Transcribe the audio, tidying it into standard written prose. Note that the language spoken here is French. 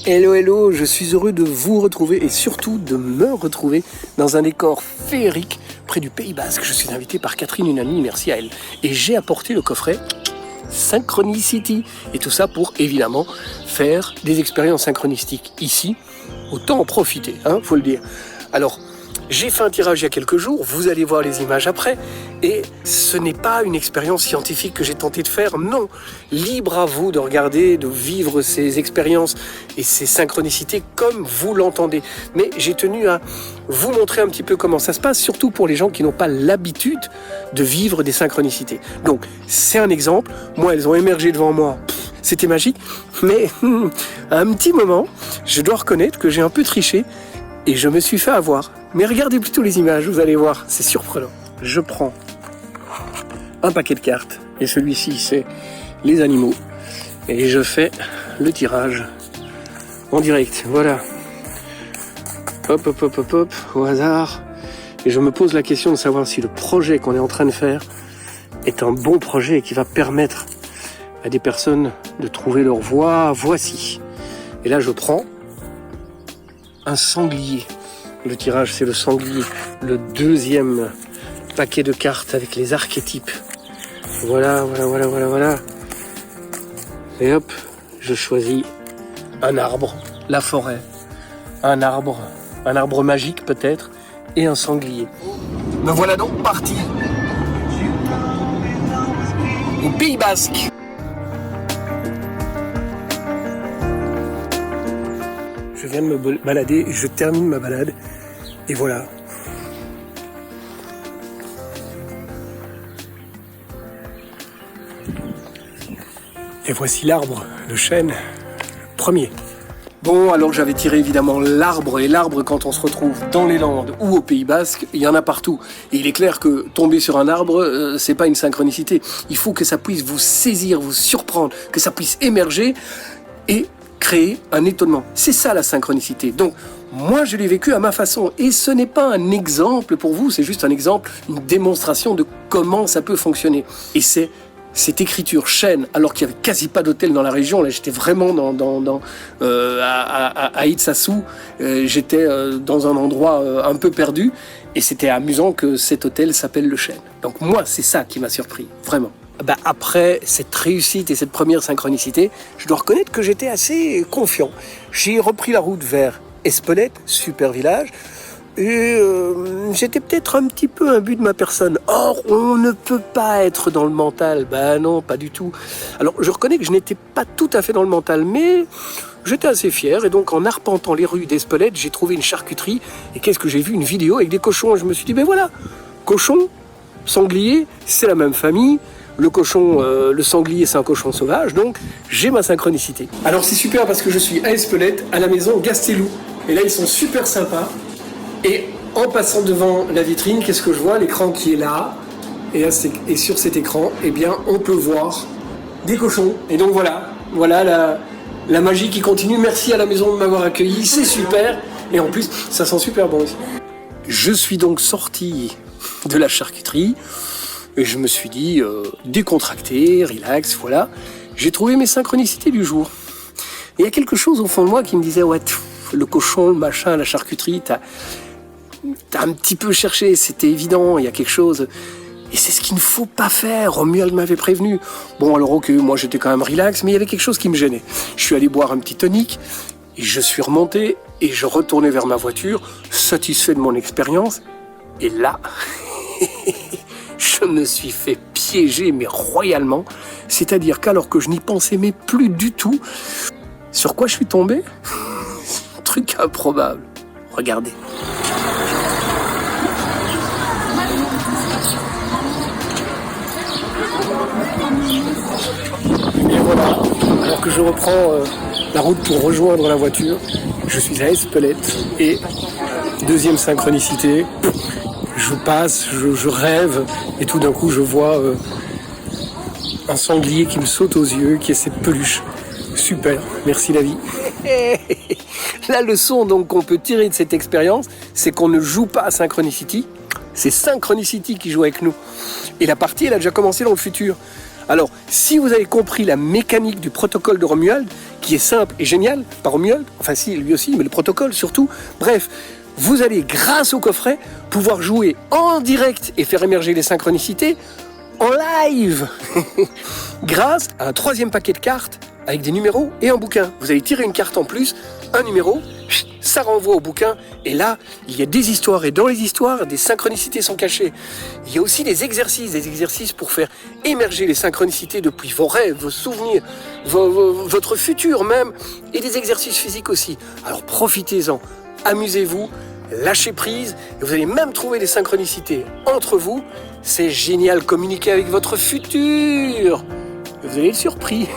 Hello, hello, je suis heureux de vous retrouver et surtout de me retrouver dans un décor féerique près du Pays Basque. Je suis invité par Catherine, une amie, merci à elle. Et j'ai apporté le coffret Synchronicity. Et tout ça pour, évidemment, faire des expériences synchronistiques ici. Autant en profiter, faut le dire. Alors, j'ai fait un tirage il y a quelques jours, vous allez voir les images après, et ce n'est pas une expérience scientifique que j'ai tenté de faire, non. Libre à vous de regarder, de vivre ces expériences et ces synchronicités comme vous l'entendez. Mais j'ai tenu à vous montrer un petit peu comment ça se passe, surtout pour les gens qui n'ont pas l'habitude de vivre des synchronicités. Donc, c'est un exemple. Moi, elles ont émergé devant moi. C'était magique, mais à un petit moment, je dois reconnaître que j'ai un peu triché et je me suis fait avoir. Mais regardez plutôt les images, vous allez voir, c'est surprenant. Je prends un paquet de cartes, et celui-ci c'est les animaux, et je fais le tirage en direct, voilà. Hop, hop, hop, hop, hop, au hasard. Et je me pose la question de savoir si le projet qu'on est en train de faire est un bon projet et qui va permettre à des personnes de trouver leur voie. Voici. Et là je prends un sanglier. Le tirage, c'est le sanglier. Le deuxième paquet de cartes avec les archétypes. Voilà. Et hop, je choisis un arbre, la forêt. Un arbre magique peut-être, et un sanglier. Me voilà donc parti au Pays Basque. Je viens de me balader, je termine ma balade, et voilà. Et voici l'arbre, le chêne, premier. Bon, alors j'avais tiré évidemment l'arbre, et l'arbre quand on se retrouve dans les Landes ou au Pays Basque, il y en a partout. Et il est clair que tomber sur un arbre, c'est pas une synchronicité. Il faut que ça puisse vous saisir, vous surprendre, que ça puisse émerger et créer un étonnement. C'est ça la synchronicité. Donc, moi, je l'ai vécu à ma façon. Et ce n'est pas un exemple pour vous, c'est juste un exemple, une démonstration de comment ça peut fonctionner. Et c'est cette écriture chêne, alors qu'il n'y avait quasi pas d'hôtel dans la région. Là, j'étais vraiment à Itsasou. J'étais dans un endroit un peu perdu. Et c'était amusant que cet hôtel s'appelle le Chêne. Donc moi, c'est ça qui m'a surpris, vraiment. Après cette réussite et cette première synchronicité, je dois reconnaître que j'étais assez confiant. J'ai repris la route vers Espelette, super village, et j'étais peut-être un petit peu imbu de ma personne. Or, on ne peut pas être dans le mental. Non, pas du tout. Alors, je reconnais que je n'étais pas tout à fait dans le mental, mais j'étais assez fier. Et donc, en arpentant les rues d'Espelette, j'ai trouvé une charcuterie. Et qu'est-ce que j'ai vu? Une vidéo avec des cochons. Et je me suis dit, voilà, cochon, sanglier, c'est la même famille. Le cochon, le sanglier, c'est un cochon sauvage, donc j'ai ma synchronicité. Alors c'est super parce que je suis à Espelette, à la maison Gastelou. Et là, ils sont super sympas. Et en passant devant la vitrine, qu'est-ce que je vois? L'écran qui est là. Et sur cet écran, eh bien, on peut voir des cochons. Et donc voilà la magie qui continue. Merci à la maison de m'avoir accueilli, c'est super. Et en plus, ça sent super bon aussi. Je suis donc sorti de la charcuterie. Et je me suis dit, décontracté, relax, voilà. J'ai trouvé mes synchronicités du jour. Et il y a quelque chose au fond de moi qui me disait, ouais, le cochon, le machin, la charcuterie, t'as un petit peu cherché, c'était évident, il y a quelque chose. Et c'est ce qu'il ne faut pas faire, Romuald m'avait prévenu. Bon, alors ok, moi j'étais quand même relax, mais il y avait quelque chose qui me gênait. Je suis allé boire un petit tonic, et je suis remonté, et je retournais vers ma voiture, satisfait de mon expérience. Et là... je me suis fait piéger, mais royalement. C'est-à-dire qu'alors que je n'y pensais mais plus du tout, sur quoi je suis tombé? Truc improbable. Regardez. Et voilà, alors que je reprends la route pour rejoindre la voiture, je suis à Espelette et deuxième synchronicité. Je passe, je rêve, et tout d'un coup je vois un sanglier qui me saute aux yeux, qui est cette peluche. Super, merci la vie. La leçon donc qu'on peut tirer de cette expérience, c'est qu'on ne joue pas à Synchronicity, c'est Synchronicity qui joue avec nous. Et la partie, elle a déjà commencé dans le futur. Alors, si vous avez compris la mécanique du protocole de Romuald, qui est simple et génial, pas Romuald, enfin si, lui aussi, mais le protocole surtout. Bref, vous allez, grâce au coffret, pouvoir jouer en direct et faire émerger les synchronicités en live grâce à un 3e paquet de cartes avec des numéros et un bouquin. Vous allez tirer une carte en plus, un numéro, ça renvoie au bouquin, et là, il y a des histoires, et dans les histoires, des synchronicités sont cachées. Il y a aussi des exercices pour faire émerger les synchronicités depuis vos rêves, vos souvenirs, votre futur même, et des exercices physiques aussi. Alors profitez-en, amusez-vous, lâchez prise, et vous allez même trouver des synchronicités entre vous. C'est génial, communiquer avec votre futur. Vous allez être surpris.